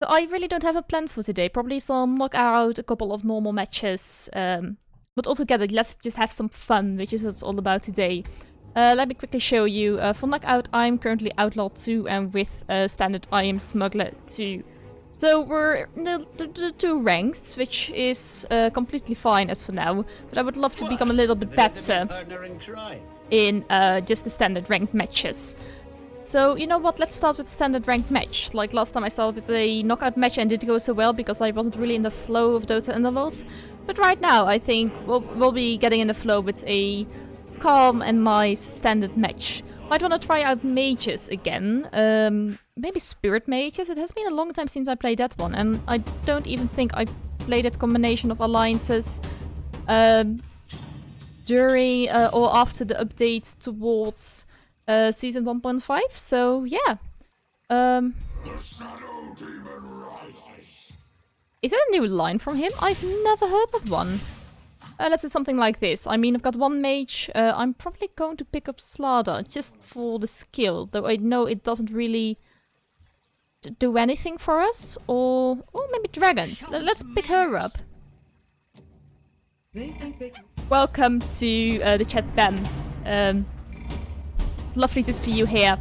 So I really don't have a plan for today. Probably some knockout, a couple of normal matches. But altogether, let's just have some fun, which is what it's all about today. Let me quickly show you. For knockout, I'm currently Outlaw 2, and with standard, I am Smuggler 2. So we're in the 2 ranks, which is completely fine as for now. But I would love to become a little bit better in just the standard ranked matches. So, you know what, let's start with the standard ranked match. Like last time I started with a knockout match and didn't go so well because I wasn't really in the flow of Dota Underlords. But right now, I think we'll be getting in the flow with a calm and nice standard match. Might want to try out mages again. Maybe spirit mages. It has been a long time since I played that one, and I don't even think I played that combination of alliances during or after the update towards season 1.5. So yeah. Is that a new line from him? I've never heard that one. Let's do something like this. I mean, I've got one mage. I'm probably going to pick up Slada just for the skill, though I know it doesn't really do anything for us. Or maybe dragons. Let's pick her up. Welcome to the chat, Ben. Lovely to see you here.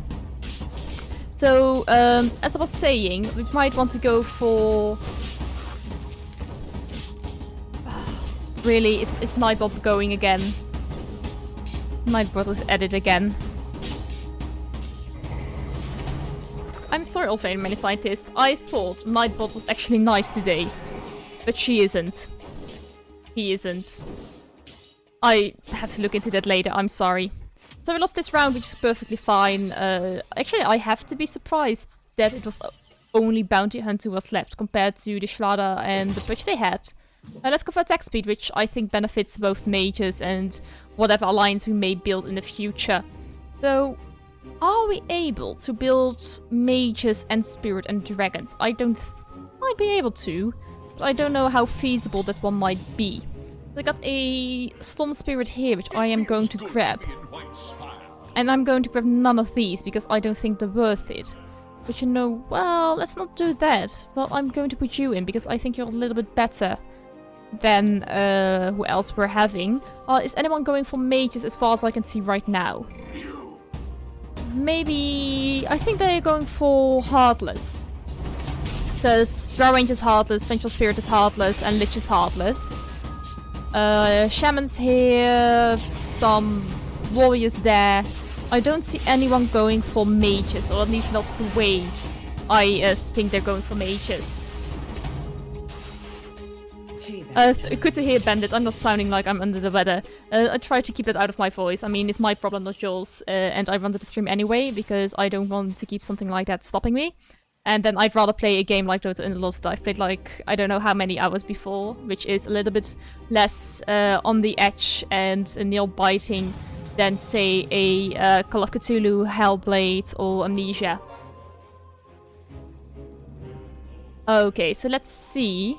So, as I was saying, we might want to go for... Really, is Nightbot going again? Nightbot is at it again. I'm sorry, Ultra Many Scientists. I thought Nightbot was actually nice today. But she isn't. He isn't. I have to look into that later, I'm sorry. So we lost this round, which is perfectly fine. Actually, I have to be surprised that it was only Bounty Hunt who was left compared to the Shlada and the Butch they had. Let's go for attack speed, which I think benefits both mages and whatever alliance we may build in the future. So, are we able to build mages and spirit and dragons? I might be able to, but I don't know how feasible that one might be. I got a Storm Spirit here, which I am going to grab. And I'm going to grab none of these, because I don't think they're worth it. But you know, well, let's not do that. Well, I'm going to put you in, because I think you're a little bit better than who else we're having. Is anyone going for mages as far as I can see right now? Maybe... I think they're going for Heartless. Because Drow Range is Heartless, Vengeful Spirit is Heartless, and Lich is Heartless. Shamans here, some warriors there. I don't see anyone going for mages, or at least not the way I think they're going for mages. Good to hear, Bandit. I'm not sounding like I'm under the weather. I try to keep that out of my voice. I mean, it's my problem, not yours. And I wanted to stream anyway, because I don't want to keep something like that stopping me. And then I'd rather play a game like Dota Underlords that I've played like, I don't know how many hours before, which is a little bit less on the edge and nail-biting than, say, a Call of Cthulhu, Hellblade, or Amnesia. Okay, so let's see.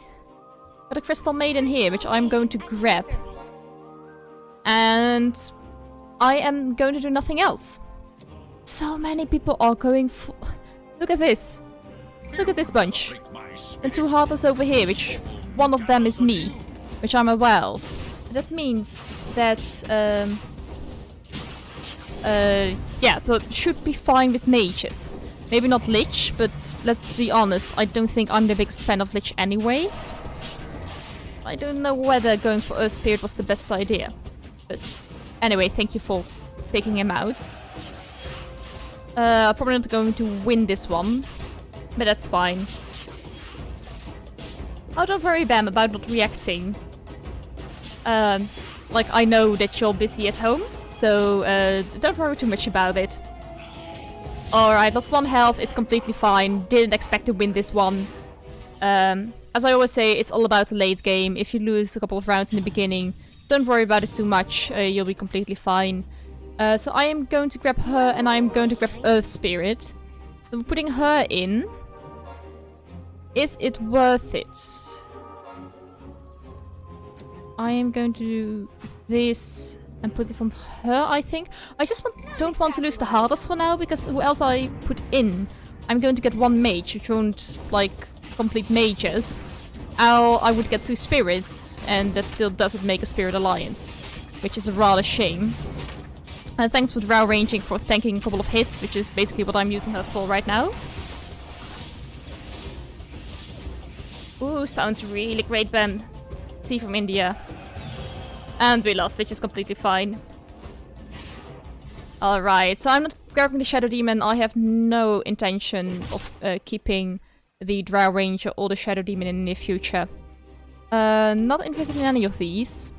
Got a Crystal Maiden here, which I'm going to grab. And I am going to do nothing else. So many people are going for... Look at this. Look at this bunch. And 2 Heartless over here, which one of them is me, which I'm aware of. That means that, yeah, that should be fine with mages. Maybe not Lich, but let's be honest, I don't think I'm the biggest fan of Lich anyway. I don't know whether going for Earth Spirit was the best idea. But anyway, thank you for taking him out. Probably not going to win this one, but that's fine. Oh, don't worry, Bam, about not reacting. Like, I know that you're busy at home, so don't worry too much about it. Alright, lost 1 health, it's completely fine. Didn't expect to win this one. As I always say, it's all about the late game. If you lose a couple of rounds in the beginning, don't worry about it too much. You'll be completely fine. So I am going to grab her, and I am going to grab Earth Spirit. So putting her in. Is it worth it? I am going to do this and put this on her, I think. I just don't want to lose the hardest for now, because who else I put in? I'm going to get 1 mage, which won't, like, complete mages, I would get 2 spirits, and that still doesn't make a spirit alliance, which is a rather shame. And thanks for drow ranging for tanking a couple of hits, which is basically what I'm using her for right now. Ooh, sounds really great, Ben. Tea from India. And we lost, which is completely fine. Alright, so I'm not grabbing the Shadow Demon. I have no intention of keeping the Drow Ranger or the Shadow Demon in the near future. Not interested in any of these.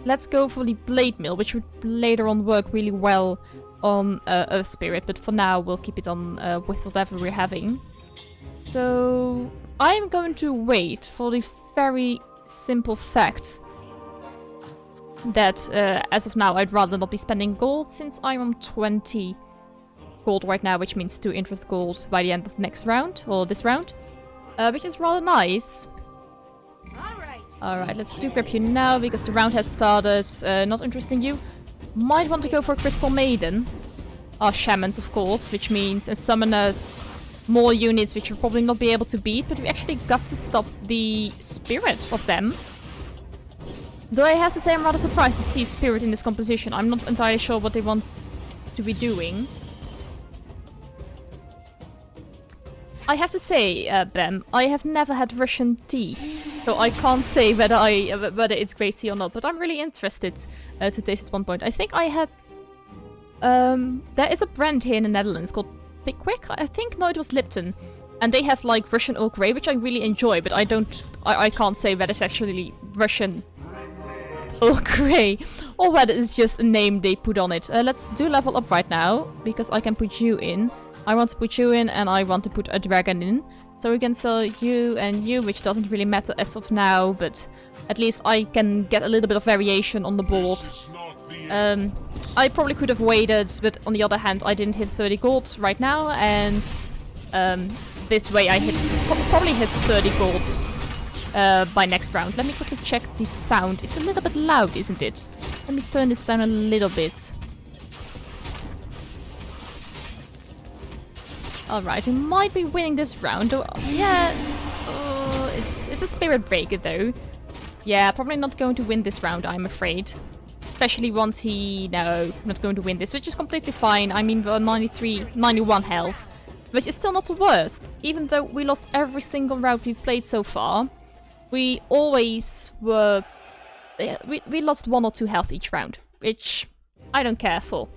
Let's go for the Blade Mill, which would later on work really well on Earth Spirit, but for now we'll keep it on with whatever we're having. So I'm going to wait for the very simple fact that as of now I'd rather not be spending gold, since I'm on 20 gold right now, which means 2 interest gold by the end of next round, or this round, which is rather nice. Alright, let's do grab you now, because the round has started. Not interested in you. Might want to go for Crystal Maiden. Our shamans, of course, which means summoners, more units which we'll probably not be able to beat, but we actually got to stop the spirit of them. Though I have to say I'm rather surprised to see spirit in this composition. I'm not entirely sure what they want to be doing. I have to say, Ben, I have never had Russian tea, so I can't say whether it's great tea or not. But I'm really interested to taste at one point. I think I had. There is a brand here in the Netherlands called Pickwick. I think no, it was Lipton, and they have like Russian Earl Grey, which I really enjoy. But I can't say whether it's actually Russian Earl Grey or whether it's just a name they put on it. Let's do level up right now, because I can put you in. I want to put you in, and I want to put a dragon in. So we can sell you and you, which doesn't really matter as of now, but at least I can get a little bit of variation on the board. I probably could have waited, but on the other hand, I didn't hit 30 gold right now, and this way I probably hit 30 gold by next round. Let me quickly check the sound. It's a little bit loud, isn't it? Let me turn this down a little bit. Alright, we might be winning this round. Oh, yeah, it's a spirit breaker though. Yeah, probably not going to win this round, I'm afraid. Especially once he... No, not going to win this, which is completely fine. I mean, we're 91 health, which is still not the worst. Even though we lost every single round we've played so far, we always were... We lost 1 or 2 health each round, which I don't care for.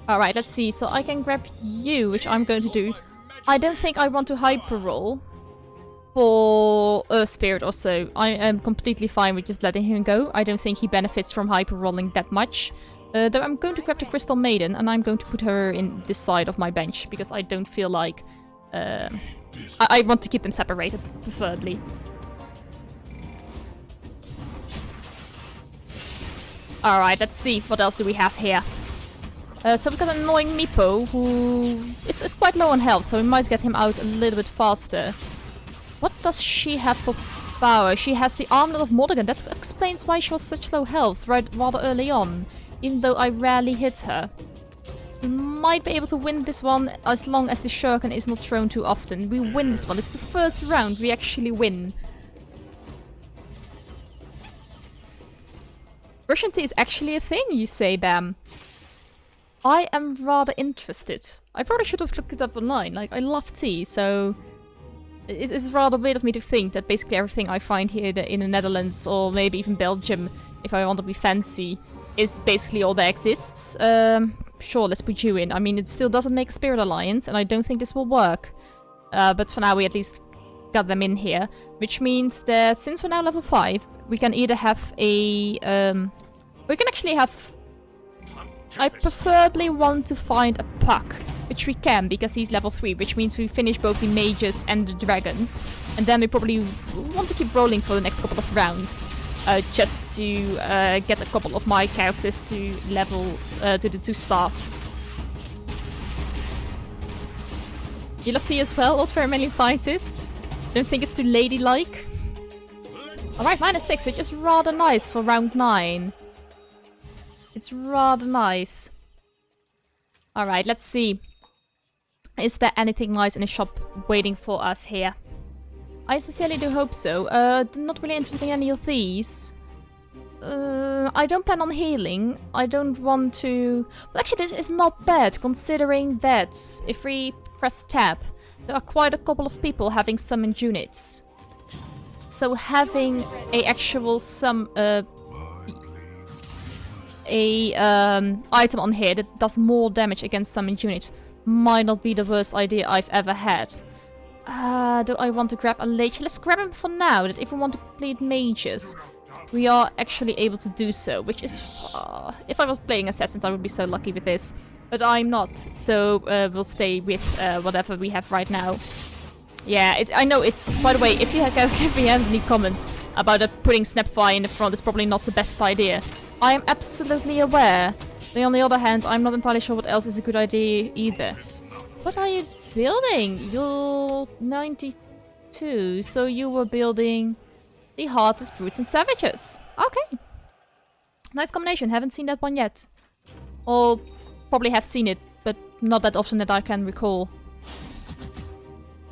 Alright, let's see. So I can grab you, which I'm going to do. I don't think I want to hyper roll for Earth Spirit or so. I am completely fine with just letting him go. I don't think he benefits from hyper rolling that much. Though I'm going to grab the Crystal Maiden, and I'm going to put her in this side of my bench, because I don't feel like... I want to keep them separated, preferably. Alright, let's see. What else do we have here? So we've got an annoying Meepo, who is quite low on health, so we might get him out a little bit faster. What does she have for power? She has the Armlet of Mordegon. That explains why she was such low health rather early on, even though I rarely hit her. We might be able to win this one as long as the Shuriken is not thrown too often. We win this one. It's the first round we actually win. Russian tea is actually a thing, you say, Bam. I am rather interested. I probably should have looked it up online. Like, I love tea, so... It's rather weird of me to think that basically everything I find here in the Netherlands, or maybe even Belgium, if I want to be fancy, is basically all that exists. Sure, let's put you in. I mean, it still doesn't make a Spirit Alliance, and I don't think this will work. But for now, we at least got them in here. Which means that since we're now level 5, we can either have a... we can actually have... I preferably want to find a Puck, which we can, because he's level 3, which means we finish both the mages and the dragons. And then we probably want to keep rolling for the next couple of rounds, just to get a couple of my characters to level to the 2-star. You love tea as well, Old Ceremonial Scientist? Don't think it's too ladylike? Alright, -6, which is rather nice for round 9. It's rather nice. Alright, let's see. Is there anything nice in the shop waiting for us here? I sincerely do hope so. Not really interested in any of these. I don't plan on healing. I don't want to... Well, actually, this is not bad, considering that if we press tab, there are quite a couple of people having summoned units. So having a actual item on here that does more damage against summoned units might not be the worst idea I've ever had. Do I want to grab a lich? Let's grab him for now, that if we want to complete mages, we are actually able to do so, which is... if I was playing assassins, I would be so lucky with this. But I'm not, so we'll stay with whatever we have right now. Yeah, I know it's... By the way, if you give me any comments about putting Snapfire in the front, it's probably not the best idea. I am absolutely aware. But on the other hand, I'm not entirely sure what else is a good idea either. What are you building? You're 92, so you were building the Heartless Brutes and Savages. Okay. Nice combination, haven't seen that one yet. Or probably have seen it, but not that often that I can recall.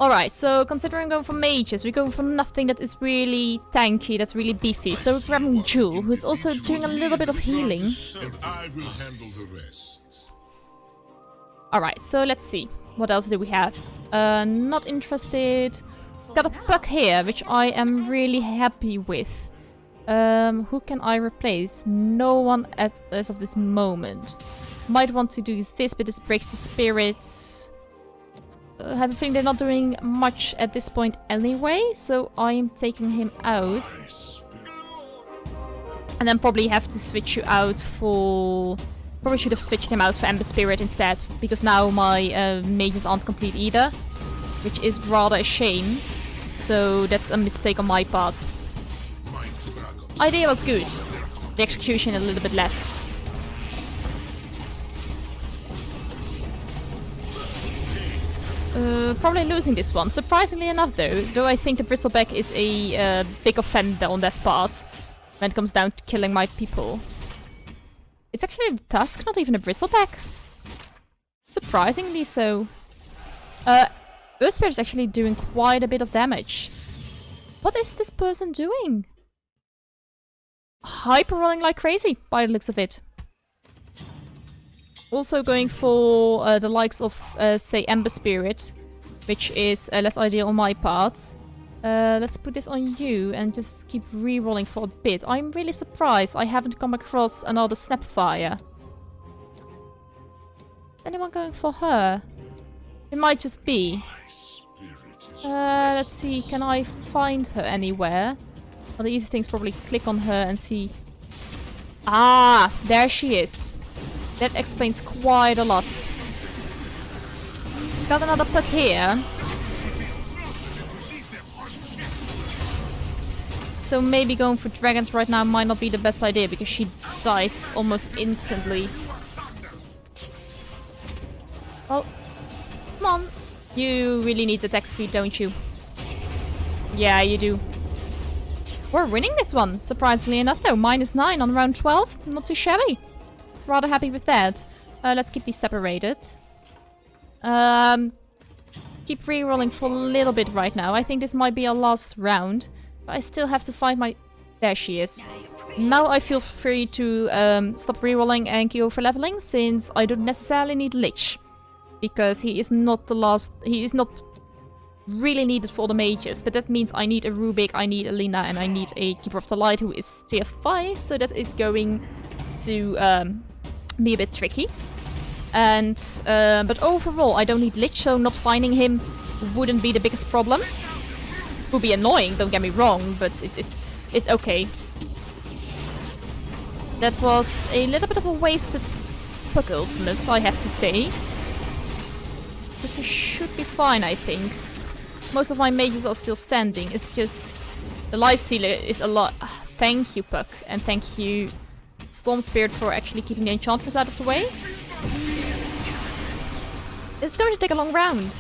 Alright, so considering going for mages, we're going for nothing that is really tanky, that's really beefy. So we're grabbing Jewel, who's also doing a little bit of healing. And I will handle the rest. Alright, so let's see. What else do we have? Not interested. Got a Puck here, which I am really happy with. Who can I replace? No one as of this moment. Might want to do this, but this breaks the spirits. I have a feeling they're not doing much at this point anyway, so I am taking him out. And then probably have to switch you out for... Probably should have switched him out for Ember Spirit instead, because now my mages aren't complete either, which is rather a shame. So that's a mistake on my part. Idea was good. The execution a little bit less. Probably losing this one. Surprisingly enough though I think the Bristleback is a big offender on that part when it comes down to killing my people. It's actually a Tusk, not even a Bristleback. Surprisingly so. Earth Spirit is actually doing quite a bit of damage. What is this person doing? Hyper rolling like crazy, by the looks of it. Also going for the likes of, say, Ember Spirit, which is less ideal on my part. Let's put this on you and just keep re-rolling for a bit. I'm really surprised I haven't come across another Snapfire. Anyone going for her? It might just be. Let's see, can I find her anywhere? Well, the easy thing is probably click on her and see... Ah, there she is. That explains quite a lot. Got another Puck here. So maybe going for dragons right now might not be the best idea because she dies almost instantly. Oh, come on. You really need attack speed, don't you? Yeah, you do. We're winning this one, surprisingly enough though. -9 on round 12. Not too shabby. Rather happy with that. Let's keep these separated. Keep re-rolling for a little bit right now. I think this might be our last round. But I still have to find my... There she is. Now I feel free to stop re-rolling and queue for leveling, since I don't necessarily need Lich. Because he is not the last... He is not really needed for the mages. But that means I need a Rubik, I need a Lina, and I need a Keeper of the Light who is tier 5. So that is going to be a bit tricky. And but overall I don't need Lich, so not finding him wouldn't be the biggest problem. Would be annoying, don't get me wrong, but it's okay. That was a little bit of a wasted Puck ultimate, I have to say. But you should be fine, I think. Most of my mages are still standing. It's just the lifesteal is a lot. Thank you, Puck, and thank you, Storm Spirit, for actually keeping the Enchantress out of the way. It's going to take a long round.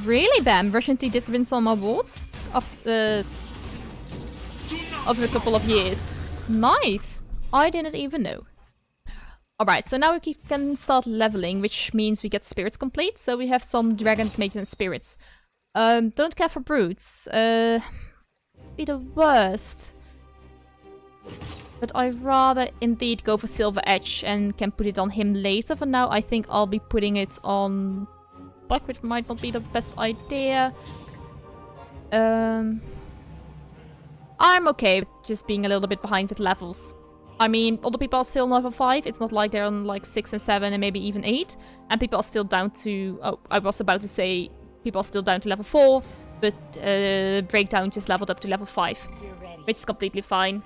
Really, Bam? Russian Tea did win some awards after a couple of years. Nice! I didn't even know. Alright, so now we can start leveling, which means we get spirits complete. So we have some dragons, mages, and spirits. Don't care for brutes. Be the worst. But I'd rather indeed go for Silver Edge and can put it on him later. For now, I think I'll be putting it on Buck, which might not be the best idea. I'm okay with just being a little bit behind with levels. I mean, other people are still on level 5. It's not like they're on like 6 and 7 and maybe even 8. And people are still down to... Oh, I was about to say people are still down to level 4. But Breakdown just leveled up to level 5. Which is completely fine.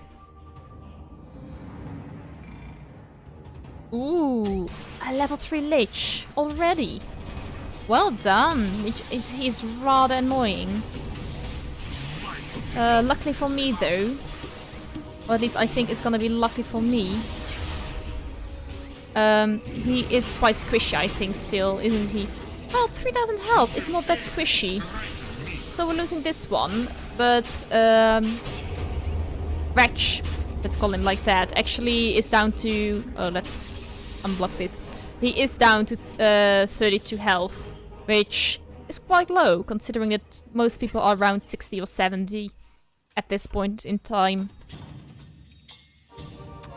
Ooh, a level 3 Lich already. Well done. He's rather annoying. Luckily for me though. Or at least I think it's gonna be lucky for me. He is quite squishy, I think, still, isn't he? Well, 3000 health is not that squishy. So we're losing this one, but Wretch, let's call him like that, actually is down to... Oh, let's unblock this. He is down to 32 health, which is quite low, considering that most people are around 60 or 70 at this point in time.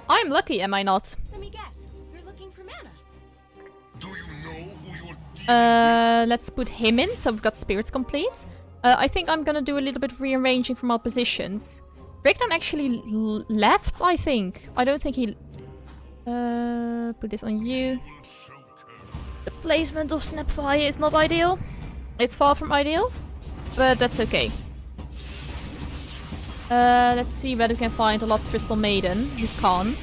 I'm lucky, am I not? Let me guess. You're looking for mana. Do you know who you're Let's put him in, so we've got spirits complete. I think I'm gonna do a little bit of rearranging from our positions. Breakdown actually left, I think. I don't think he... put this on you. The placement of Snapfire is not ideal. It's far from ideal, but that's okay. Let's see whether we can find the last Crystal Maiden. We can't.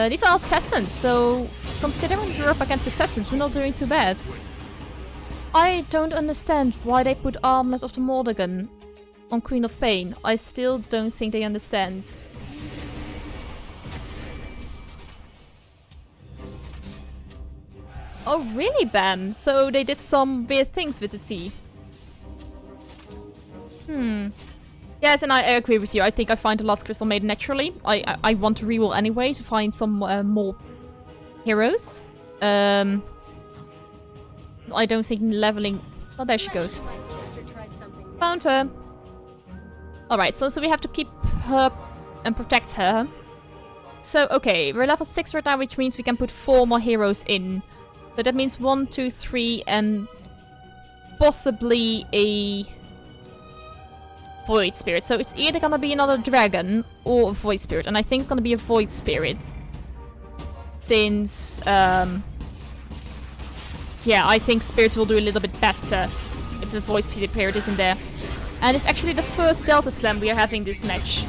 These are assassins, so considering we're up against assassins, we're not doing too bad. I don't understand why they put Armlet of the Mordegon on Queen of Pain. I still don't think they understand. Oh really, Bam? So they did some weird things with the T. Yes, and I agree with you. I think I find the last Crystal Maiden naturally. I want to reroll anyway to find some more heroes. I don't think leveling... Oh, there she goes. Found her. Alright, so we have to keep her and protect her. So, okay, we're level 6 right now, which means we can put 4 more heroes in. So that means 1, 2, 3, and possibly a Void Spirit. So it's either gonna be another dragon or a Void Spirit. And I think it's gonna be a Void Spirit. Since, yeah, I think spirits will do a little bit better if the Void Spirit isn't there. And it's actually the first Delta Slam we are having this match.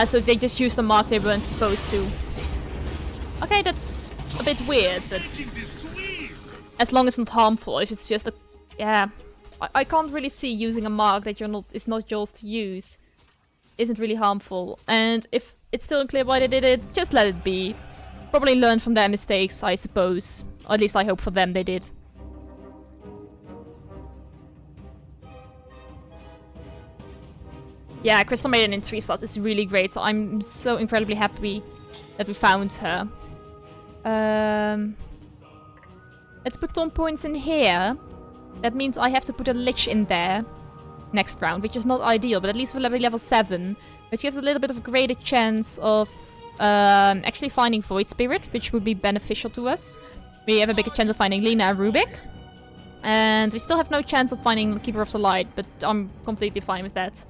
So they just used the mark they weren't supposed to. Okay, that's a bit weird, but as long as it's not harmful, if it's just a... Yeah, I can't really see using a mark that is not yours to use. Isn't really harmful. And if it's still unclear why they did it, just let it be. Probably learn from their mistakes, I suppose. Or at least I hope for them they did. Yeah, Crystal Maiden in 3 slots is really great, so I'm so incredibly happy that we found her. Let's put Tom points in here. That means I have to put a Lich in there next round, which is not ideal, but at least we'll be level 7. Which gives a little bit of a greater chance of actually finding Void Spirit, which would be beneficial to us. We have a bigger chance of finding Lena and Rubik. And we still have no chance of finding Keeper of the Light, but I'm completely fine with that.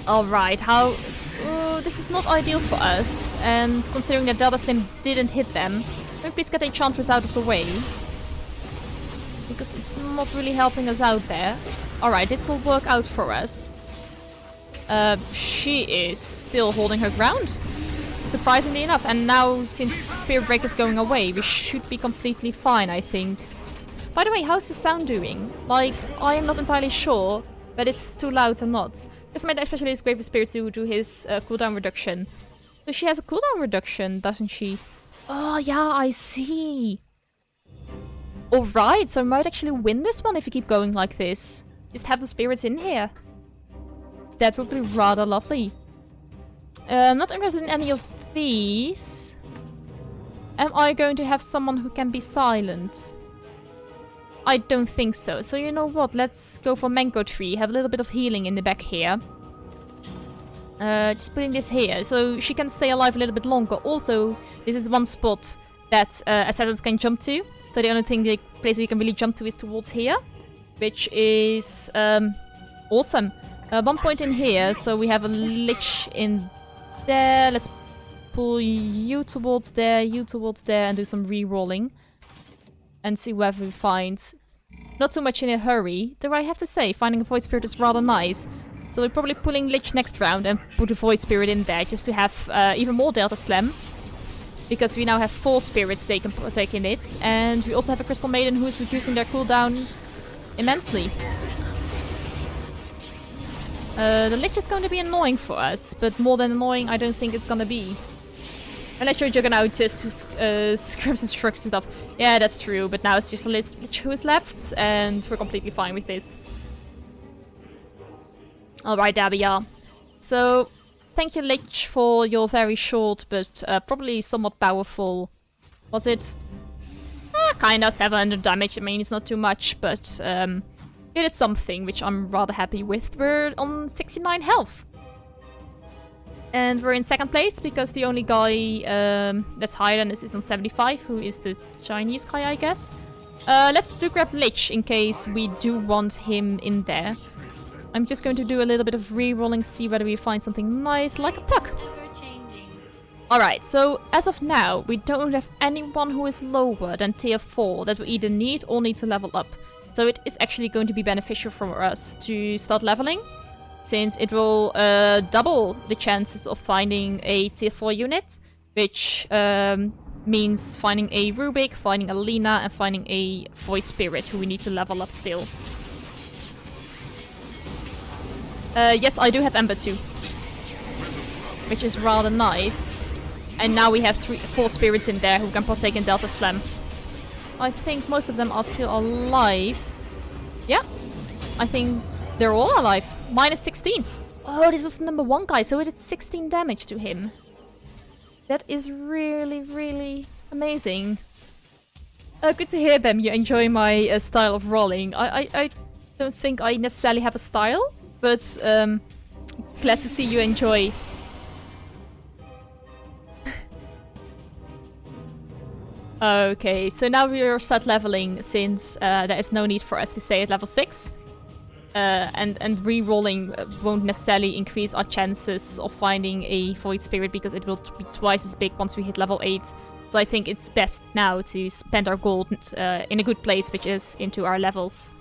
Alright, how... this is not ideal for us, and considering that Delta Slim didn't hit them, can we please get the Enchantress out of the way? Because it's not really helping us out there. Alright, this will work out for us. She is still holding her ground, surprisingly enough, and now since Spirit Break is going away, we should be completely fine, I think. By the way, how's the sound doing? Like, I am not entirely sure, but it's too loud or not. This made especially his Grave of Spirits due to his cooldown reduction. So she has a cooldown reduction, doesn't she? Oh, yeah, I see. Alright, so we might actually win this one if we keep going like this. just have the spirits in here. That would be rather lovely. I'm not interested in any of these. Am I going to have someone who can be silent? I don't think so. So you know what? Let's go for Mango Tree. Have a little bit of healing in the back here. Just putting this here, so she can stay alive a little bit longer. Also, this is one spot that assassins can jump to. So the only the place you can really jump to is towards here, which is awesome. One point in here, so we have a lich in there. Let's pull you towards there, and do some re-rolling. And see whether we find... Not too much in a hurry, though I have to say, finding a Void Spirit is rather nice. So we're probably pulling Lich next round and put a Void Spirit in there just to have even more Delta Slam. Because we now have 4 spirits they can take in it. And we also have a Crystal Maiden who is reducing their cooldown immensely. The Lich is going to be annoying for us, but more than annoying I don't think it's gonna be. Unless you're Juggernaut just who scrims and shrugs and stuff. Yeah, that's true, but now it's just a Lich who is left, and we're completely fine with it. Alright, there we are. So, thank you Lich for your very short, but probably somewhat powerful... Was it? Kinda 700 damage, I mean it's not too much, but it did something, which I'm rather happy with. We're on 69 health. And we're in second place, because the only guy that's higher than us is on 75, who is the Chinese guy, I guess. Let's grab Lich, in case we do want him in there. I'm just going to do a little bit of re-rolling, see whether we find something nice, like a puck. Alright, so as of now, we don't have anyone who is lower than tier 4 that we either need or need to level up. So it is actually going to be beneficial for us to start leveling, since it will double the chances of finding a tier 4 unit, which means finding a Rubik, finding a Lina, and finding a Void Spirit who we need to level up still. Yes, I do have Ember too, which is rather nice. And now we have 4 spirits in there who can partake in Delta Slam. I think most of them are still alive. Yeah, I think they're all alive. Minus 16. Oh, this was the number 1 guy, so it did 16 damage to him. That is really, really amazing. Good to hear, Bem. You enjoy my style of rolling. I don't think I necessarily have a style, but glad to see you enjoy. Okay, so now we are start leveling, since there is no need for us to stay at level 6. And re-rolling won't necessarily increase our chances of finding a Void Spirit, because it will be twice as big once we hit level 8. So I think it's best now to spend our gold in a good place, which is into our levels.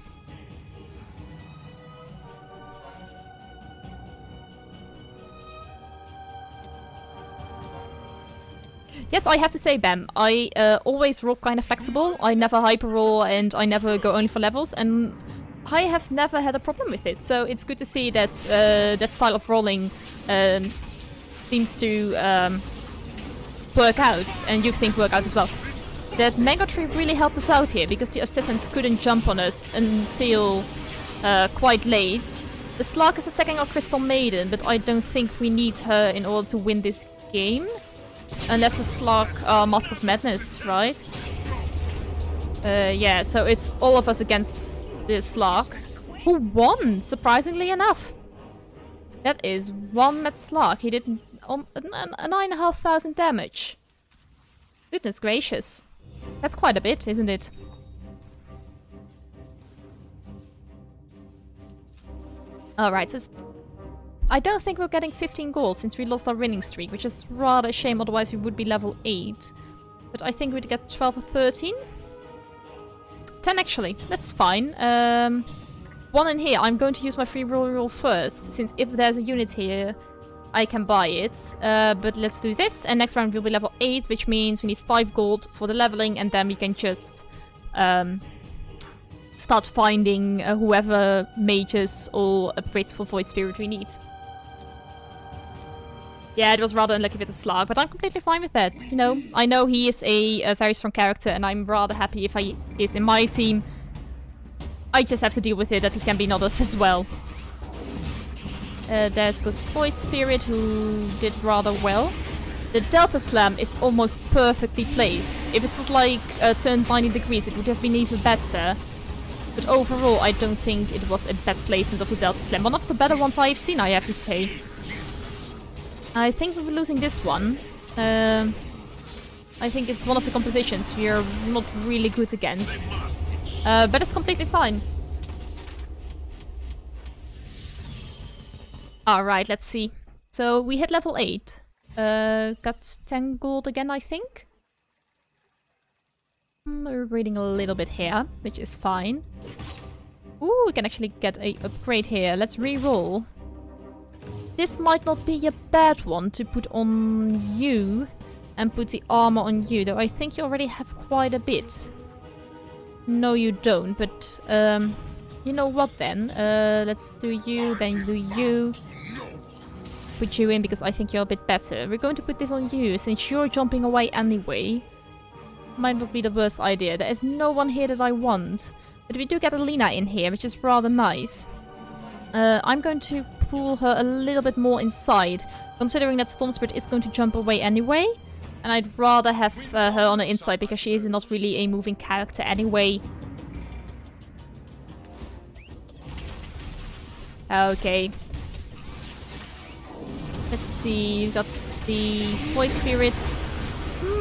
Yes, I have to say, Bam, I always roll kind of flexible. I never hyper roll, and I never go only for levels, and I have never had a problem with it. So it's good to see that that style of rolling seems to work out, and you think work out as well. That Mango Tree really helped us out here, because the assassins couldn't jump on us until quite late. The Slark is attacking our Crystal Maiden, but I don't think we need her in order to win this game. Unless the Slark Mask of Madness, right? Yeah, so it's all of us against the Slark. Who won, surprisingly enough. That is one Mad Slark. He did 9,500 damage. Goodness gracious. That's quite a bit, isn't it? Alright, so I don't think we're getting 15 gold since we lost our winning streak, which is rather a shame, otherwise we would be level 8. But I think we'd get 12 or 13. 10 actually, that's fine. 1 in here, I'm going to use my free roll first, since if there's a unit here, I can buy it. But let's do this, and next round we'll be level 8, which means we need 5 gold for the leveling, and then we can just start finding whoever mages or upgrades for Void Spirit we need. Yeah, it was rather unlucky with the Slark, but I'm completely fine with that. You know, I know he is a very strong character, and I'm rather happy if he is in my team. I just have to deal with it that he can be Nodus as well. That goes Void Spirit, who did rather well. The Delta Slam is almost perfectly placed. If it was like turned 90 degrees, it would have been even better. But overall, I don't think it was a bad placement of the Delta Slam. One of the better ones I've seen, I have to say. I think we were losing this one. I think it's one of the compositions we are not really good against. But it's completely fine. Alright, let's see. So we hit level 8. Got 10 gold again, I think. We're reading a little bit here, which is fine. Ooh, we can actually get a upgrade here. Let's re-roll. This might not be a bad one to put on you and put the armor on you, though I think you already have quite a bit. No, you don't, but you know what then? Let's do you, then do you. Put you in because I think you're a bit better. We're going to put this on you since you're jumping away anyway. Might not be the worst idea. There is no one here that I want. But we do get a Lina in here, which is rather nice. I'm going to pull her a little bit more inside, considering that Storm Spirit is going to jump away anyway. And I'd rather have her on the inside because she is not really a moving character anyway. Okay. Let's see, we got the Void Spirit.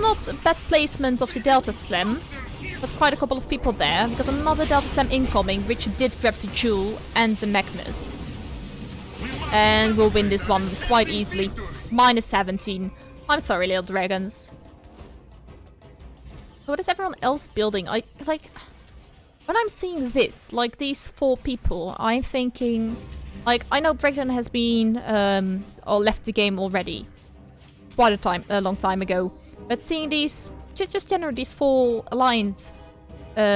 Not a bad placement of the Delta Slam. Got quite a couple of people there. We got another Delta Slam incoming, which did grab the Jewel and the Magnus. And we'll win this one quite easily. Minus 17. I'm sorry, little dragons. What is everyone else building? When I'm seeing this, like these 4 people, I'm thinking... Like, I know Breakdown has been, or left the game already. Quite a long time ago. But seeing these, just generally these 4 alliance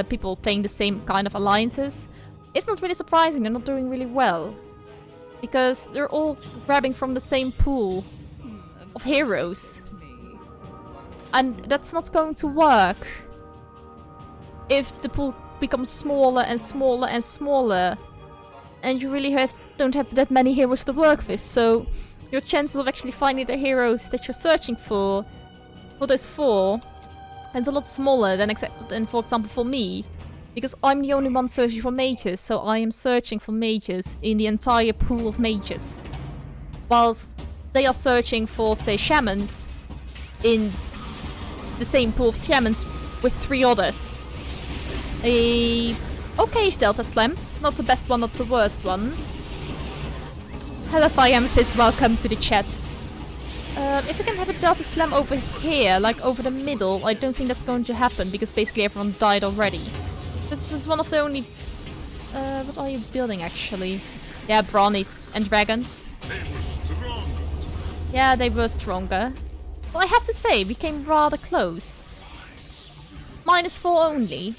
people playing the same kind of alliances, it's not really surprising they're not doing really well. Because they're all grabbing from the same pool of heroes. And that's not going to work if the pool becomes smaller and smaller and smaller. And you really don't have that many heroes to work with, so your chances of actually finding the heroes that you're searching for those 4, is a lot smaller than for example for me, because I'm the only one searching for mages, so I am searching for mages in the entire pool of mages, whilst they are searching for, say, shamans in the same pool of shamans with 3 others. Okay, Delta Slam. Not the best one, not the worst one. Hello, Fire Amethyst, welcome to the chat. If we can have a Delta Slam over here, like over the middle, I don't think that's going to happen, because basically everyone died already. This was one of the only... what are you building, actually? Yeah, brownies and dragons. Yeah, they were stronger. Well, I have to say, we came rather close. Minus 4 only.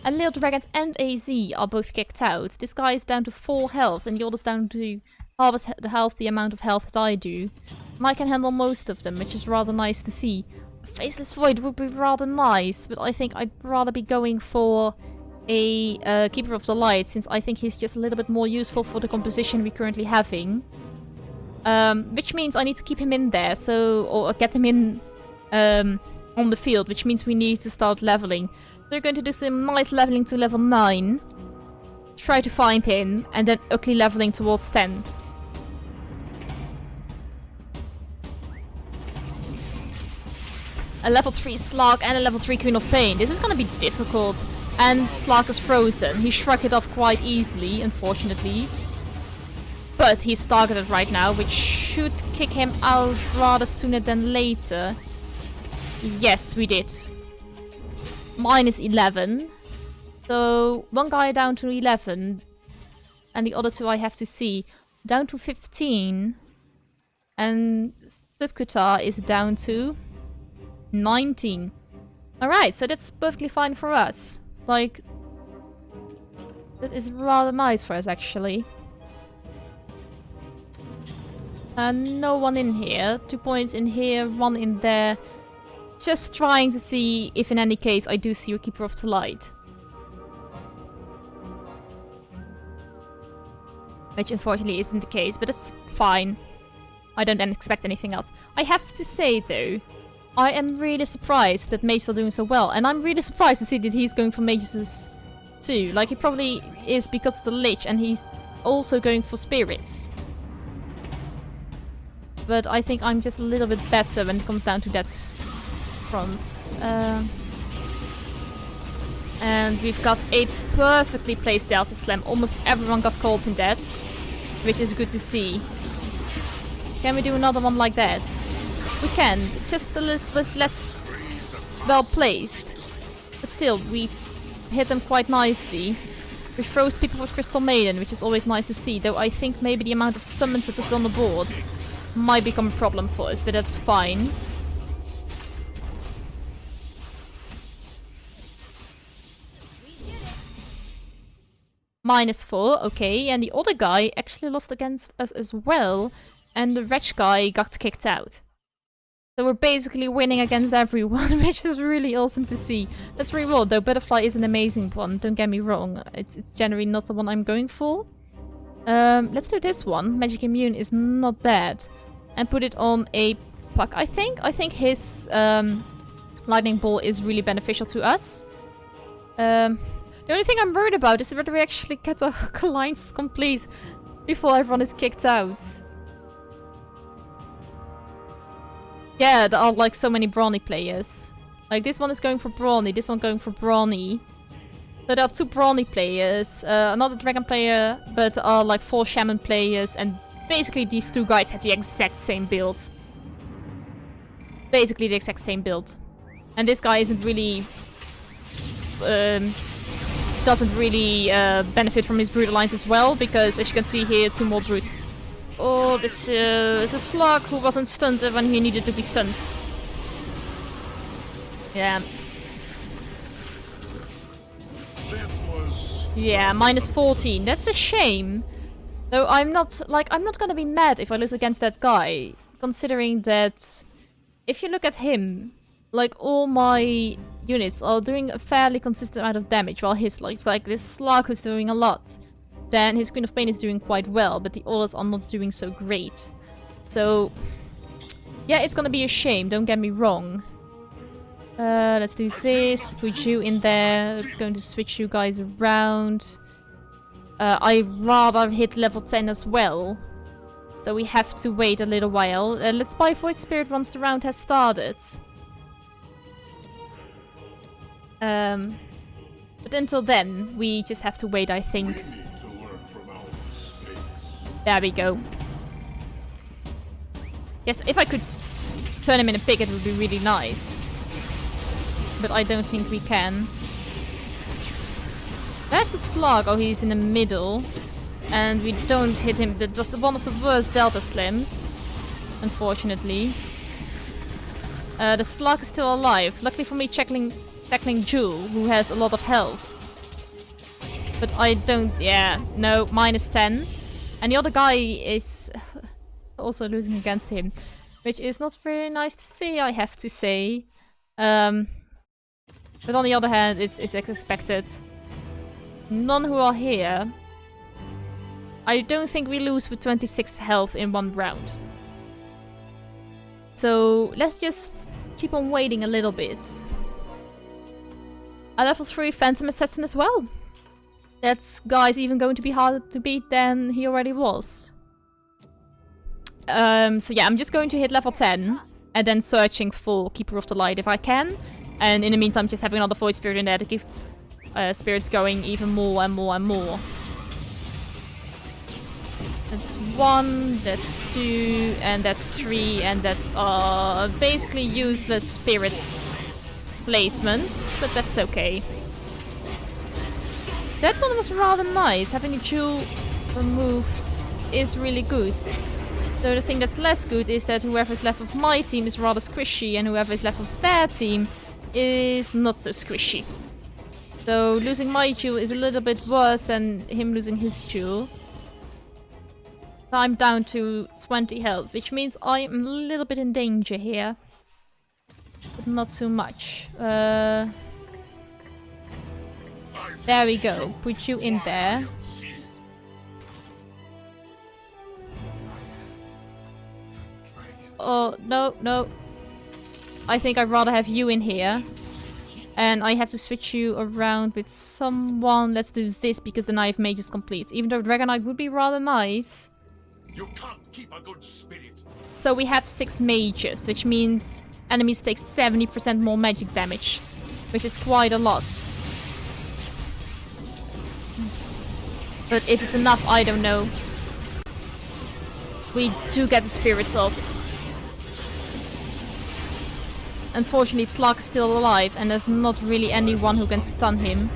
And Little Dragons and AZ are both kicked out. This guy is down to 4 health, and the other's down to half the amount of health that I do. And I can handle most of them, which is rather nice to see. A Faceless Void would be rather nice, but I think I'd rather be going for a Keeper of the Light, since I think he's just a little bit more useful for the composition we're currently having. Which means I need to keep him in there, or get him in on the field, which means we need to start leveling. They're going to do some nice leveling to level 9. Try to find him, and then ugly leveling towards 10. A level 3 Slark and a level 3 Queen of Pain. This is going to be difficult. And Slark is frozen. He shrugged it off quite easily, unfortunately. But he's targeted right now, which should kick him out rather sooner than later. Yes, we did. Minus 11. So, one guy down to 11. And the other 2 I have to see. Down to 15. And Subkutar is down to 19. Alright, so that's perfectly fine for us. Like, that is rather nice for us, actually. No one in here. 2 points in here, 1 in there. Just trying to see if in any case I do see a Keeper of the Light. which unfortunately isn't the case, but it's fine. I don't then expect anything else. I have to say though, I am really surprised that mages are doing so well, and I'm really surprised to see that he's going for mages too. Like, he probably is because of the lich, and he's also going for spirits. But I think I'm just a little bit better when it comes down to that front. And we've got a perfectly placed Delta Slam. Almost everyone got caught in that, which is good to see. Can we do another one like that? We can, just a little less well placed. But still, we hit them quite nicely. We froze people with Crystal Maiden, which is always nice to see. Though I think maybe the amount of summons that is on the board might become a problem for us, but that's fine. -4, okay, and the other guy actually lost against us as well, and the wretch guy got kicked out. So we're basically winning against everyone, which is really awesome to see. Let's reroll though, Butterfly is an amazing one, don't get me wrong. It's generally not the one I'm going for. Let's do this one, Magic Immune is not bad. And put it on a Puck, I think. I think his Lightning Ball is really beneficial to us. The only thing I'm worried about is whether we actually get the alliance complete before everyone is kicked out. Yeah, there are like so many Brawny players. Like this one is going for Brawny, this one going for Brawny. So there are 2 Brawny players, another Dragon player, but there are like 4 Shaman players, and basically these 2 guys had the exact same build. Basically the exact same build. And this guy isn't really... doesn't really benefit from his Brute Alliance as well, because as you can see here, 2 more Brute. Oh, this is a Slug who wasn't stunned when he needed to be stunned. Yeah. That was... Yeah, -14. That's a shame. Though I'm not gonna be mad if I lose against that guy, considering that if you look at him, like all my units are doing a fairly consistent amount of damage, while his like this Slug who's doing a lot. Then his Queen of Pain is doing quite well, but the others are not doing so great. So yeah, it's gonna be a shame, don't get me wrong. Let's do this, put you in there, going to switch you guys around. I'd rather hit level 10 as well. So we have to wait a little while. Let's buy Void Spirit once the round has started. But until then, we just have to wait, I think. There we go. Yes, if I could turn him in a pig, it would be really nice. But I don't think we can. Where's the Slug? Oh, he's in the middle. And we don't hit him. That was one of the worst Delta Slams, unfortunately. The Slug is still alive. Luckily for me, tackling Jewel, who has a lot of health. But I don't... Yeah, no, -10. And the other guy is also losing against him, which is not very nice to see, I have to say. But on the other hand, it's expected. None who are here. I don't think we lose with 26 health in one round. So let's just keep on waiting a little bit. A level 3 Phantom Assassin as well. That guy's even going to be harder to beat than he already was. So yeah, I'm just going to hit level 10 and then searching for Keeper of the Light if I can. And in the meantime, just having another Void Spirit in there to keep spirits going even more and more and more. That's 1, that's 2, and that's 3, and that's basically useless spirit placements, but that's okay. That one was rather nice. Having a jewel removed is really good. So the thing that's less good is that whoever's left of my team is rather squishy, and whoever is left of their team is not so squishy. So losing my jewel is a little bit worse than him losing his jewel. So I'm down to 20 health, which means I'm a little bit in danger here. But not too much. There we go. Put you in there. Oh, no, no. I think I'd rather have you in here. And I have to switch you around with someone. Let's do this because then I have mages complete. Even though Dragonite would be rather nice. You can't keep a good spirit. So we have 6 mages, which means enemies take 70% more magic damage. Which is quite a lot. But if it's enough, I don't know. We do get the spirits off. Unfortunately, Slark is still alive, and there's not really anyone who can stun him.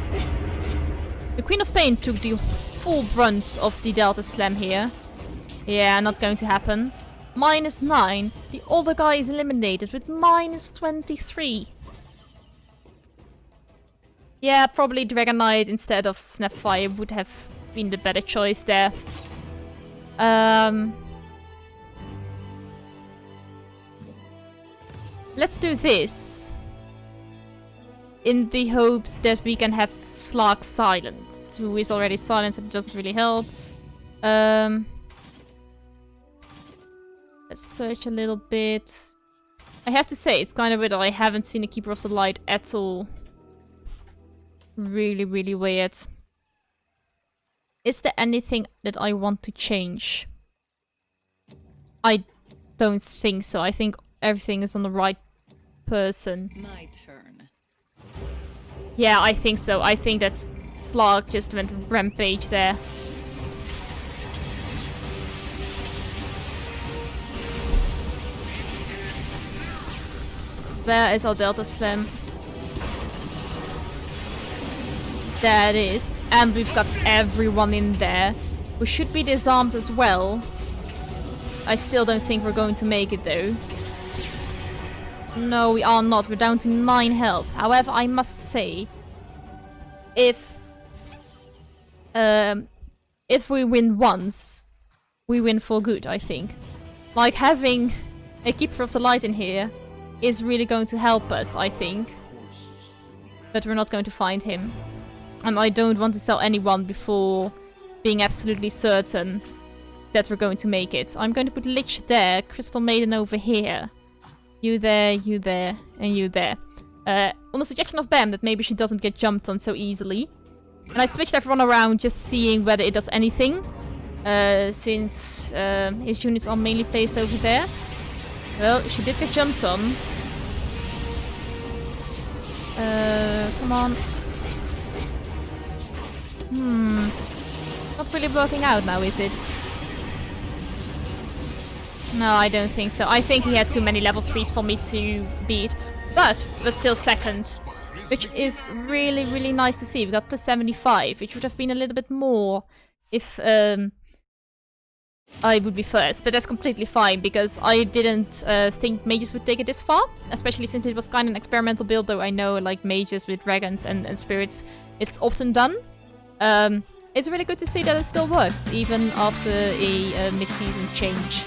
The Queen of Pain took the full brunt of the Delta Slam here. Yeah, not going to happen. -9. The older guy is eliminated with -23. Yeah, probably Dragonite instead of Snapfire would have been the better choice there. Let's do this. In the hopes that we can have Slark silenced. Who is already silenced, it doesn't really help. Let's search a little bit. I have to say, it's kind of weird that I haven't seen a Keeper of the Light at all. Really, really weird. Is there anything that I want to change? I don't think so. I think everything is on the right person. My turn. Yeah, I think so. I think that Slark just went rampage there. Where is our Delta Slam? There it is. And we've got everyone in there. We should be disarmed as well. I still don't think we're going to make it though. No, we are not. We're down to 9 health. However, I must say, if we win once, we win for good, I think. Like, having a Keeper of the Light in here is really going to help us, I think. But we're not going to find him. And I don't want to sell anyone before being absolutely certain that we're going to make it. I'm going to put Lich there, Crystal Maiden over here. You there, and you there. On the suggestion of Bam that maybe she doesn't get jumped on so easily. And I switched everyone around just seeing whether it does anything. Since his units are mainly placed over there. Well, she did get jumped on. Come on. Not really working out now, is it? No, I don't think so. I think he had too many level 3s for me to beat. But we're still second. Which is really, really nice to see. We got plus 75, which would have been a little bit more if I would be first. But that's completely fine, because I didn't think mages would take it this far. Especially since it was kind of an experimental build, though I know like mages with dragons and spirits, it's often done. It's really good to see that it still works, even after a mid-season change.